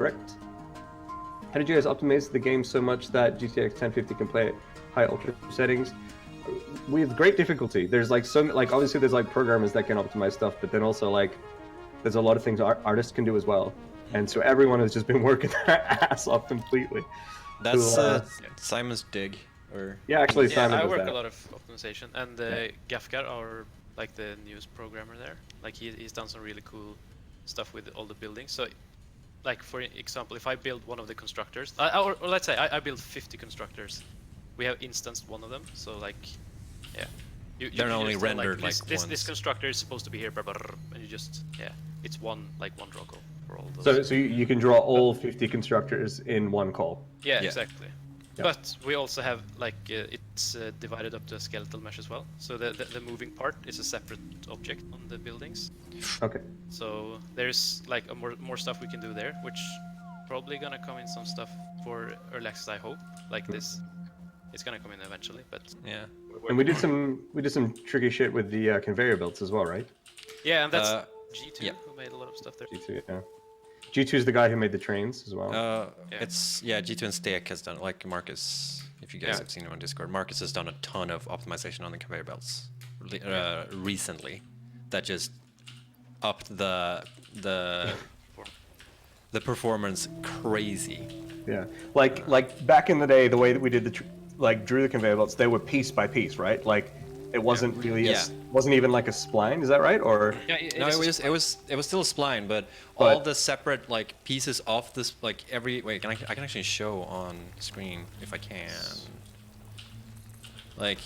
Correct. How did you guys optimize the game so much that GTX 1050 can play at high ultra settings? With great difficulty. There's like obviously there's like programmers that can optimize stuff, but then also like there's a lot of things artists can do as well. And so everyone has just been working their ass off completely. That's Simon's dig. Or yeah, actually Simon I does work that. a lot of optimization, and Gafkar, our like the newest programmer there, like he's done some really cool stuff with all the buildings. So like for example, if I build one of the constructors, or let's say I build 50 constructors, we have instanced one of them. So like, yeah, they're only just rendered like once. This constructor is supposed to be here, and you just it's one draw call for all those. So you can draw all 50 constructors in one call. Yeah, exactly. Yeah. But we also have like it's divided up to a skeletal mesh as well. So the moving part is a separate object on the buildings. Okay. So there's like more stuff we can do there, which probably gonna come in some stuff for early access, I hope. Like this, it's gonna come in eventually. But yeah. And we did some tricky shit with the conveyor belts as well, right? Yeah, and that's G2 who made a lot of stuff there. G2, yeah. G2 is the guy who made the trains as well. It's G2 and Steak has done, like Marcus, if you guys have seen him on Discord, Marcus has done a ton of optimization on the conveyor belts recently. That just upped the performance crazy. Yeah, like back in the day, the way that we did drew the conveyor belts, they were piece by piece, right? Like it wasn't really wasn't even like a spline, is that right? Or no, it was still a spline, but all the separate like pieces of this, like every I can actually show on screen if I can, like,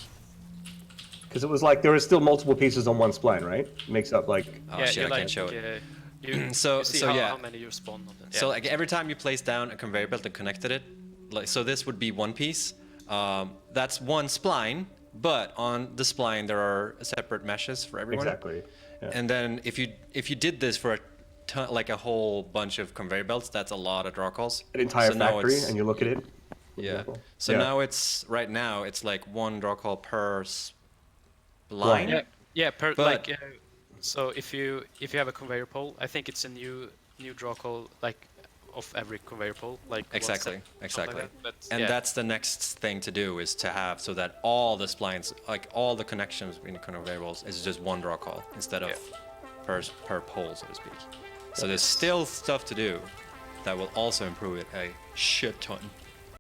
because it was like there were still multiple pieces on one spline, right? Makes up like shit, I can't show it. You see how many you spawn on them. So like every time you place down a conveyor belt and connected it, like so this would be one piece. That's one spline. But on the spline there are separate meshes for everyone. Exactly. Yeah. And then if you did this for like a whole bunch of conveyor belts, that's a lot of draw calls. An entire factory, and you look at it. Yeah. So now it's like one draw call per spline. Yeah. Per like. So if you have a conveyor pole, I think it's a new draw call like of every conveyor pole, like exactly. Like but, and that's the next thing to do, is to have so that all the splines, like all the connections between the conveyor belts, is just one draw call instead of per pole, so to speak. So there's still stuff to do that will also improve it a shit ton.